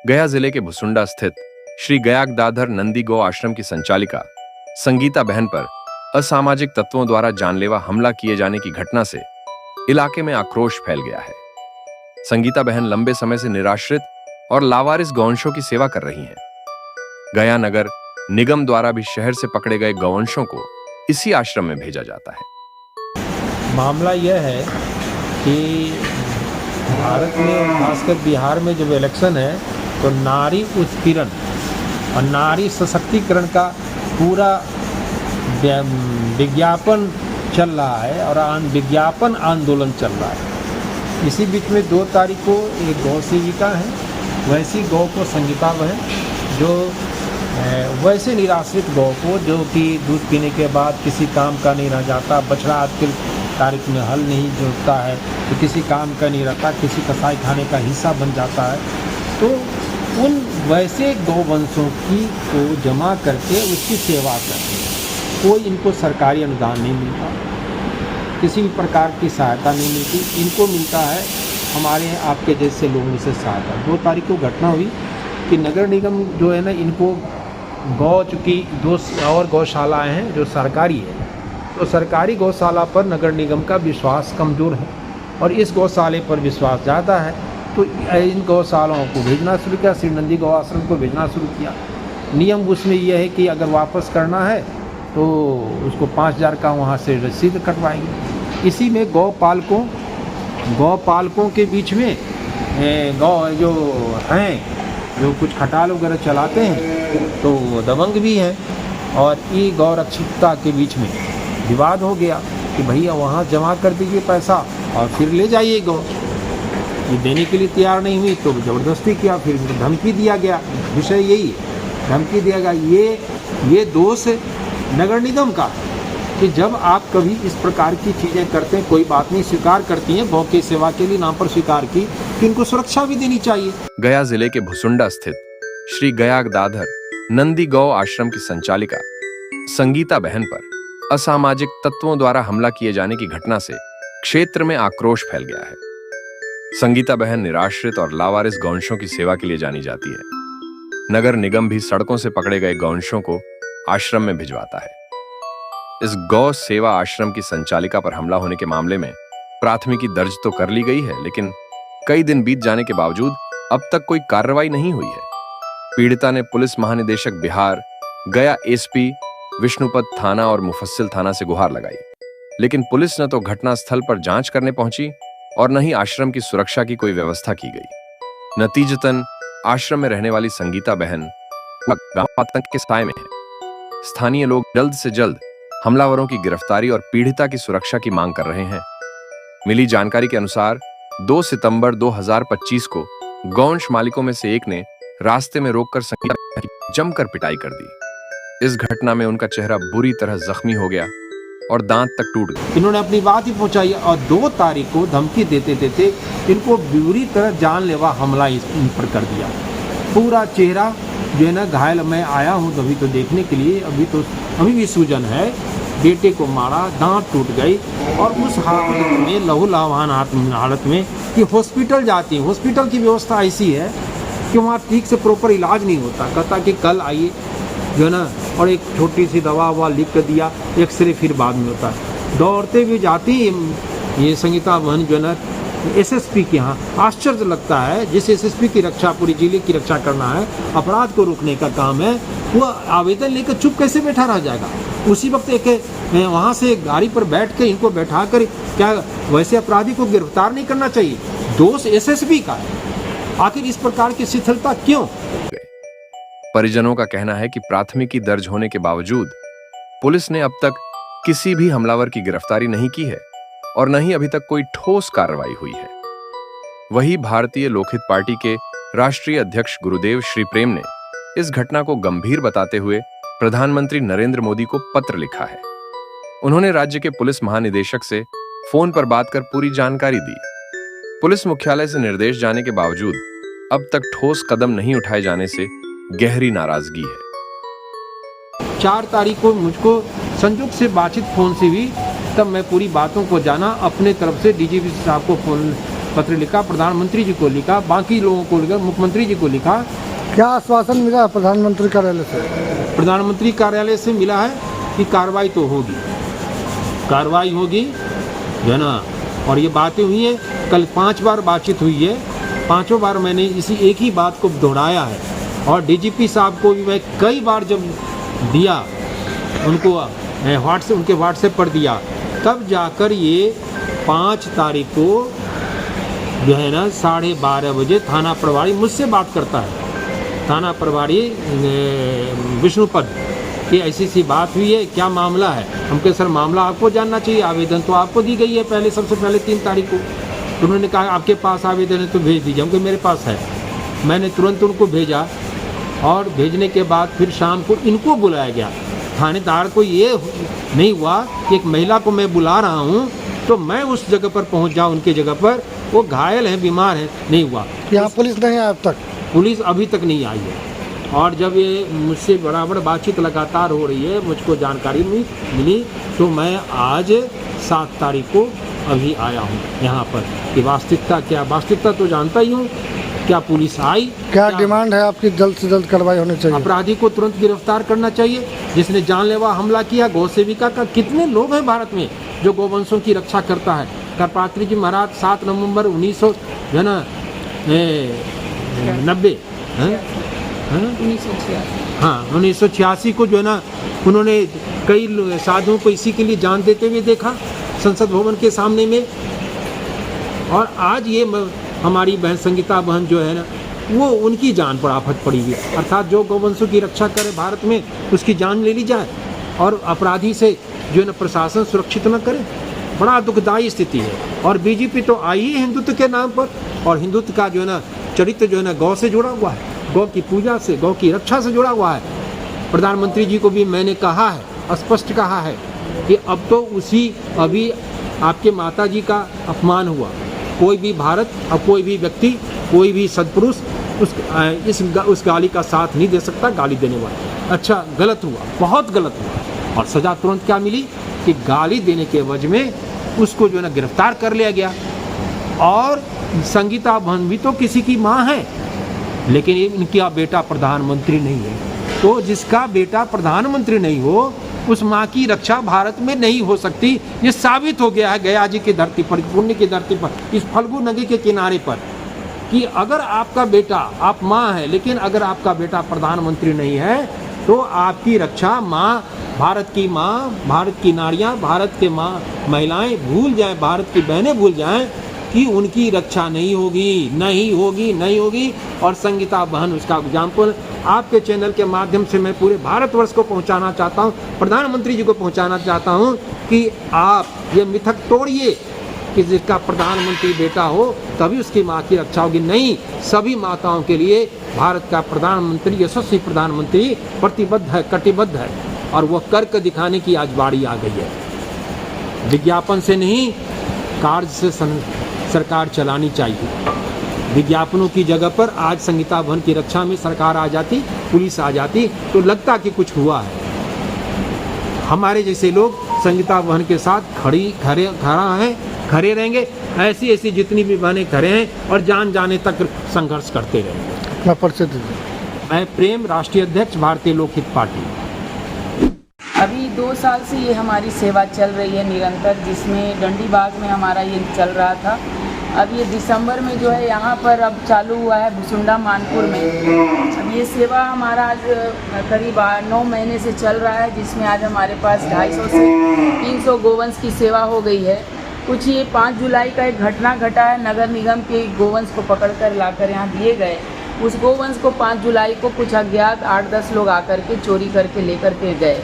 गया जिले के भुसुंडा स्थित श्री गयागदाधर नंदी गौ आश्रम की संचालिका संगीता बहन पर असामाजिक तत्वों द्वारा जानलेवा हमला किए जाने की घटना से इलाके में आक्रोश फैल गया है। संगीता बहन लंबे समय से निराश्रित और लावारिस गौवंशों की सेवा कर रही हैं। गया नगर निगम द्वारा भी शहर से पकड़े गए गौवंशों को इसी आश्रम में भेजा जाता है। मामला यह है कि भारत में खासकर बिहार में जब इलेक्शन है तो नारी उत्पीड़न और नारी सशक्तिकरण का पूरा विज्ञापन चल रहा है और विज्ञापन आंदोलन चल रहा है। इसी बीच में 2 तारीख को एक गौ सेविका है, वैसी गौ को संगीता बहन जो वैसे निराश्रित गौ को जो कि दूध पीने के बाद किसी काम का नहीं रह जाता, बछड़ा आज के तारीख में हल नहीं जोतता है तो किसी काम का नहीं रहता, किसी कसाई खाने का हिस्सा बन जाता है, तो उन वैसे गौवंशों की को जमा करके उसकी सेवा करते हैं। कोई इनको सरकारी अनुदान नहीं मिलता, किसी भी प्रकार की सहायता नहीं मिलती, इनको मिलता है हमारे आपके जैसे लोगों से सहायता। 2 तारीख को घटना हुई कि नगर निगम जो है ना, इनको गौ चूँकि 2 और गौशालाएँ हैं जो सरकारी है, तो सरकारी गौशाला पर नगर निगम का विश्वास कमज़ोर है और इस गौशाले पर विश्वास ज़्यादा है, तो इन गौशालाओं को भेजना शुरू किया, श्री नंदी गौ आश्रम को भेजना शुरू किया। नियम उसमें यह है कि अगर वापस करना है तो उसको 5,000 का वहाँ से रसीद कटवाएंगे। इसी में गौपालकों के बीच में गौ जो हैं जो कुछ खटाल वगैरह चलाते हैं तो वो दबंग भी हैं और ये गौ रक्षिता के बीच में विवाद हो गया कि भैया वहाँ जमा कर दीजिए पैसा और फिर ले जाइए गौ। ये देने के लिए तैयार नहीं हुई तो ज़बरदस्ती किया, फिर धमकी दिया गया। विषय यही है, धमकी दिया गया। ये दोष नगर निगम का कि जब आप कभी इस प्रकार की चीज़ें करते हैं, कोई बात नहीं, स्वीकार करती हैं, गौ की सेवा के लिए नाम पर स्वीकार की, तो इनको सुरक्षा भी देनी चाहिए। गया जिले के भुसुंडा स्थित श्री गयागदाधर नंदी गौ आश्रम की संचालिका संगीता बहन पर असामाजिक तत्वों द्वारा हमला किए जाने की घटना से क्षेत्र में आक्रोश फैल गया है। संगीता बहन निराश्रित और लावारिस गौवंशों की सेवा के लिए जानी जाती है। नगर निगम भी सड़कों से पकड़े गए गौवंशों को आश्रम में भिजवाता है। इस गौ सेवा आश्रम की संचालिका पर हमला होने के मामले में प्राथमिकी दर्ज तो कर ली गई है, लेकिन कई दिन बीत जाने के बावजूद अब तक कोई कार्रवाई नहीं हुई है। पीड़िता ने पुलिस महानिदेशक बिहार, गया एसपी, विष्णुपद थाना और मुफस्सिल थाना से गुहार लगाई, लेकिन पुलिस न तो घटनास्थल पर जांच करने पहुंची और न ही आश्रम की सुरक्षा की कोई व्यवस्था की गई। नतीजतन आश्रम में रहने वाली संगीता बहन आतंक के साए में है। स्थानीय लोग जल्द से जल्द हमलावरों की गिरफ्तारी और पीड़िता की सुरक्षा की मांग कर रहे हैं। मिली जानकारी के अनुसार 2 सितंबर 2025 को गौवंश मालिकों में से एक ने रास्ते में रोककर संगीता की जमकर पिटाई कर दी। इस घटना में उनका चेहरा बुरी तरह जख्मी हो गया और दांत तक टूट गए। इन्होंने अपनी बात ही पहुंचाई और 2 तारीख को धमकी देते देते इनको बुरी तरह जानलेवा हमला इन पर कर दिया। पूरा चेहरा जो है ना घायल, मैं आया हूँ तभी तो देखने के लिए, अभी भी सूजन है। बेटे को मारा, दांत टूट गई और उस हालत में लहू लहान हालत में कि हॉस्पिटल जाती है। हॉस्पिटल की व्यवस्था ऐसी है कि वहाँ ठीक से प्रॉपर इलाज नहीं होता। कहता कि कल आइए जो है ना, और एक छोटी सी दवा लिख कर दिया, एक्सरे फिर बाद में होता है। दौड़ते हुए जाती ये संगीता बहन जो है ना एसएसपी के यहाँ। आश्चर्य लगता है, जिस एसएसपी की रक्षा पूरी जिले की रक्षा करना है, अपराध को रोकने का काम है, वो आवेदन लेकर चुप कैसे बैठा रह जाएगा। उसी वक्त एक वहाँ से गाड़ी पर बैठ के इनको बैठा कर क्या वैसे अपराधी को गिरफ्तार नहीं करना चाहिए? दोष एसएसपी का है। आखिर इस प्रकार की शिथिलता क्यों? परिजनों का कहना है कि प्राथमिकी दर्ज होने के बावजूद पुलिस ने अब तक किसी भी हमलावर की गिरफ्तारी नहीं की है और न ही अभी तक कोई ठोस कार्रवाई हुई है। वही भारतीय लोकहित पार्टी के राष्ट्रीय अध्यक्ष गुरुदेव श्री प्रेम ने इस घटना को गंभीर बताते हुए प्रधानमंत्री नरेंद्र मोदी को पत्र लिखा है। उन्होंने राज्य के पुलिस महानिदेशक से फोन पर बात कर पूरी जानकारी दी। पुलिस मुख्यालय से निर्देश जाने के बावजूद अब तक ठोस कदम नहीं उठाए जाने से गहरी नाराजगी है। 4 तारीख को मुझको संयोग से बातचीत फोन से हुई, तब मैं पूरी बातों को जाना। अपने तरफ से डीजीपी साहब को फोन पत्र लिखा, प्रधानमंत्री जी को लिखा, बाकी लोगों को लिखा, मुख्यमंत्री जी को लिखा। क्या आश्वासन मिला प्रधानमंत्री कार्यालय से? प्रधानमंत्री कार्यालय से मिला है कि कार्रवाई तो होगी, कार्रवाई होगी, है ना। और ये बातें हुई हैं, कल 5 बार बातचीत हुई है, 5 बार मैंने इसी एक ही बात को दोहराया है। और डीजीपी साहब को भी मैं कई बार जब दिया, उनको उनके व्हाट्सएप पर दिया, तब जाकर ये 5 तारीख को जो है ना 12:30 बजे थाना प्रभारी मुझसे बात करता है, थाना प्रभारी विष्णुपद, कि ऐसी सी बात हुई है, क्या मामला है। हम कहे सर मामला आपको जानना चाहिए, आवेदन तो आपको दी गई है पहले, सबसे पहले 3 तारीख को। तो उन्होंने कहा आपके पास आवेदन है तो भेज दीजिए। हमको मेरे पास है। मैंने तुरंत उनको भेजा और भेजने के बाद फिर शाम को इनको बुलाया गया। थानेदार को ये नहीं हुआ कि एक महिला को मैं बुला रहा हूँ तो मैं उस जगह पर पहुँच जाऊँ, उनकी जगह पर, वो घायल है, बीमार है, नहीं हुआ। यहाँ पुलिस नहीं है अब तक? पुलिस अभी तक नहीं आई है। और जब ये मुझसे बराबर बातचीत लगातार हो रही है, मुझको जानकारी मिली, तो मैं आज 7 तारीख को अभी आया हूँ यहाँ पर कि वास्तविकता क्या। वास्तविकता तो जानता ही हूँ, क्या पुलिस आई, क्या डिमांड है आपकी? जल्द से जल्द कार्रवाई होनी चाहिए। अपराधी को तुरंत गिरफ्तार करना चाहिए जिसने जानलेवा हमला किया गौ सेविका का। कितने लोग हैं भारत में जो गौवंशों की रक्षा करता है। करपात्री जी महाराज 7 नवंबर 1986 को जो है ना, उन्होंने कई साधुओं को इसी के लिए जान देते हुए देखा संसद भवन के सामने में। और आज ये हमारी बहन संगीता बहन जो है ना, वो उनकी जान पर आफत पड़ी हुई है। अर्थात जो गौवंशों की रक्षा करे भारत में, उसकी जान ले ली जाए और अपराधी से जो है ना प्रशासन सुरक्षित न करे। बड़ा दुखदायी स्थिति है। और बीजेपी तो आई ही हिंदुत्व के नाम पर, और हिंदुत्व का जो है ना चरित्र जो है ना गौ से जुड़ा हुआ है, गौ की पूजा से, गौ की रक्षा से जुड़ा हुआ है। प्रधानमंत्री जी को भी मैंने कहा है, स्पष्ट कहा है कि अब तो अभी आपके माता जी का अपमान हुआ। कोई भी भारत और कोई भी व्यक्ति, कोई भी सदपुरुष उस गाली का साथ नहीं दे सकता, गाली देने वाला। अच्छा, गलत हुआ, बहुत गलत हुआ। और सजा तुरंत क्या मिली कि गाली देने के वजह में उसको जो है ना गिरफ्तार कर लिया गया। और संगीता बहन भी तो किसी की माँ है, लेकिन इनका बेटा प्रधानमंत्री नहीं है। तो जिसका बेटा प्रधानमंत्री नहीं हो, उस माँ की रक्षा भारत में नहीं हो सकती। ये साबित हो गया है गया जी की धरती पर, पुण्य की धरती पर, इस फल्गु नदी के किनारे पर, कि अगर आपका बेटा, आप माँ है, लेकिन अगर आपका बेटा प्रधानमंत्री नहीं है तो आपकी रक्षा माँ, भारत की माँ, भारत की नारियाँ, भारत के माँ महिलाएं भूल जाएं, भारत की बहनें भूल जाएं कि उनकी रक्षा नहीं होगी, नहीं होगी, नहीं होगी। और संगीता बहन उसका एग्जाम्पल आपके चैनल के माध्यम से मैं पूरे भारतवर्ष को पहुंचाना चाहता हूं, प्रधानमंत्री जी को पहुंचाना चाहता हूं कि आप ये मिथक तोड़िए कि जिसका प्रधानमंत्री बेटा हो तभी उसकी माँ की रक्षा होगी। नहीं, सभी माताओं के लिए भारत का प्रधानमंत्री, यशस्वी प्रधानमंत्री प्रतिबद्ध है, कटिबद्ध है। और वो करके दिखाने की आज बारी आ गई है। विज्ञापन से नहीं, कार्य से सरकार चलानी चाहिए। विज्ञापनों की जगह पर आज संगीता बहन की रक्षा में सरकार आ जाती, पुलिस आ जाती, तो लगता कि कुछ हुआ है। हमारे जैसे लोग संगीता बहन के साथ खड़े रहेंगे। ऐसी जितनी भी बहनें खड़े हैं और जान जाने तक संघर्ष करते रहेंगे। अपना परिचय दीजिए। मैं प्रेम, राष्ट्रीय अध्यक्ष, भारतीय लोकहित पार्टी। अभी 2 साल से ये हमारी सेवा चल रही है निरंतर, जिसमें डंडीबाग में हमारा ये चल रहा था। अब ये दिसंबर में जो है यहाँ पर अब चालू हुआ है भुसुंडा मानपुर में। अब ये सेवा हमारा आज करीब 9 महीने से चल रहा है, जिसमें आज हमारे पास 250 से 300 गोवंश की सेवा हो गई है। कुछ ये 5 जुलाई का एक घटना घटा है, नगर निगम के गोवंश को पकड़कर लाकर यहाँ दिए गए। उस गोवंश को 5 जुलाई को कुछ अज्ञात 8-10 लोग आकर के चोरी करके लेकर के गए।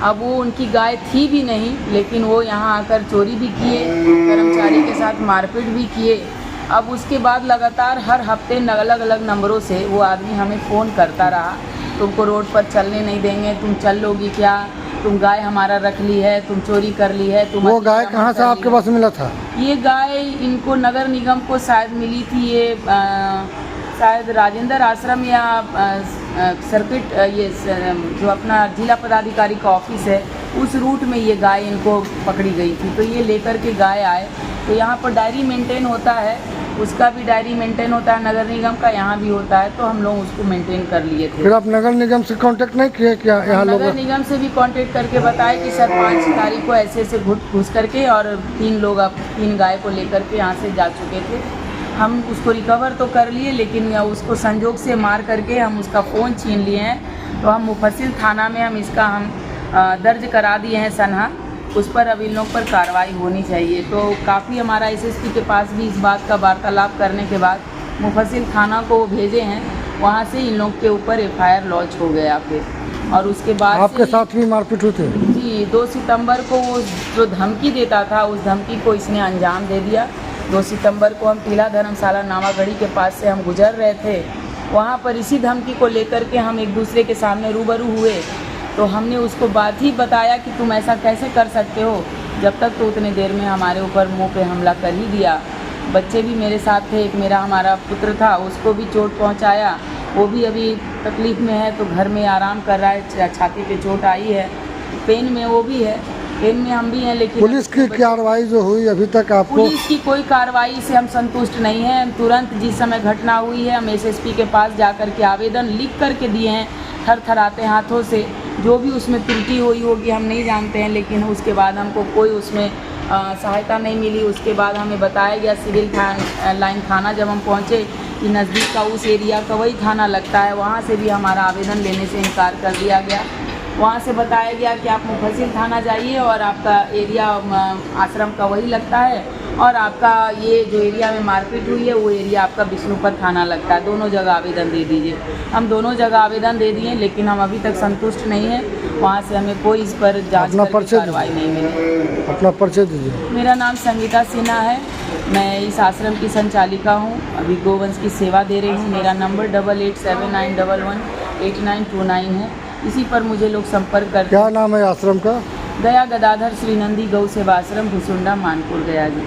अब वो उनकी गाय थी भी नहीं, लेकिन वो यहाँ आकर चोरी भी किए, कर्मचारी के साथ मारपीट भी किए। अब उसके बाद लगातार हर हफ्ते अलग अलग नंबरों से वो आदमी हमें फ़ोन करता रहा, तुमको रोड पर चलने नहीं देंगे, तुम चल लोगी क्या, तुम गाय हमारा रख ली है, तुम चोरी कर ली है। तुम वो गाय कहाँ से आपके पास मिला था? ये गाय इनको नगर निगम को शायद मिली थी, ये शायद राजेंद्र आश्रम या सर्किट, ये जो अपना जिला पदाधिकारी का ऑफिस है, उस रूट में ये गाय इनको पकड़ी गई थी। तो ये लेकर के गाय आए। तो यहाँ पर डायरी मेंटेन होता है उसका भी डायरी मेंटेन होता है नगर निगम का, यहाँ भी होता है, तो हम लोग उसको मेंटेन कर लिए थे। फिर आप नगर निगम से कांटेक्ट नहीं किए क्या यहाँ लोग? नगर निगम से भी कांटेक्ट करके बताए कि सर 5 तारीख को ऐसे ऐसे घुस करके और 3 लोग अब 3 गाय को लेकर के यहाँ से जा चुके थे। हम उसको रिकवर तो कर लिए, लेकिन उसको संजोग से मार करके हम उसका फ़ोन छीन लिए हैं। तो हम मुफस्सिल थाना में हम इसका दर्ज करा दिए हैं सनहा, उस पर अब इन लोग पर कार्रवाई होनी चाहिए। तो काफ़ी हमारा एसएसपी के पास भी इस बात का वार्तालाप करने के बाद मुफस्सिल थाना को भेजे हैं, वहाँ से इन लोग के ऊपर एफआईआर लॉन्च हो गया फिर। और उसके बाद आपके साथ भी मारपीट हुई थी? जी, 2 सितंबर को वो जो धमकी देता था उस धमकी को इसने अंजाम दे दिया। 2 सितंबर को हम टीला धर्मशाला नावागढ़ी के पास से हम गुजर रहे थे, वहाँ पर इसी धमकी को लेकर के हम एक दूसरे के सामने रूबरू हुए। तो हमने उसको बात ही बताया कि तुम ऐसा कैसे कर सकते हो, जब तक तो उतने देर में हमारे ऊपर मुंह पे हमला कर ही दिया। बच्चे भी मेरे साथ थे, एक हमारा पुत्र था, उसको भी चोट पहुंचाया, वो भी अभी तकलीफ़ में है, तो घर में आराम कर रहा है, छाती पे चोट आई है, पेन में वो भी है, पेन में हम भी हैं। लेकिन पुलिस की कार्रवाई जो हुई अभी तक आपको? पुलिस की कोई कार्रवाई से हम संतुष्ट नहीं हैं। हम तुरंत जिस समय घटना हुई है हम एसएसपी के पास जाकर के आवेदन लिख करके दिए हैं थरथराते हाथों से। जो भी उसमें त्रुटि हुई होगी हम नहीं जानते हैं, लेकिन उसके बाद हमको कोई उसमें सहायता नहीं मिली। उसके बाद हमें बताया गया सिविल लाइन थाना जब हम पहुँचे कि नज़दीक का उस एरिया का वही थाना लगता है, वहाँ से भी हमारा आवेदन लेने से इनकार कर दिया गया। वहाँ से बताया गया कि आप मुफस्सिल थाना जाइए और आपका एरिया आश्रम का वही लगता है, और आपका ये जो एरिया में मारपीट हुई है वो एरिया आपका विष्णुपद थाना लगता है, दोनों जगह आवेदन दे दीजिए। हम दोनों जगह आवेदन दे दिए, लेकिन हम अभी तक संतुष्ट नहीं हैं। वहाँ से हमें कोई इस पर जांच करके कार्रवाई नहीं मिली। अपना परिचय दीजिए। मेरा नाम संगीता सिन्हा है, मैं इस आश्रम की संचालिका हूँ, अभी गोवंश की सेवा दे रही हूँ। मेरा नंबर 8879118929 है, इसी पर मुझे लोग संपर्क करते। क्या नाम है आश्रम का? गया गदाधर श्री नंदी गौ सेवा आश्रम भुसुंडा मानपुर गया जी।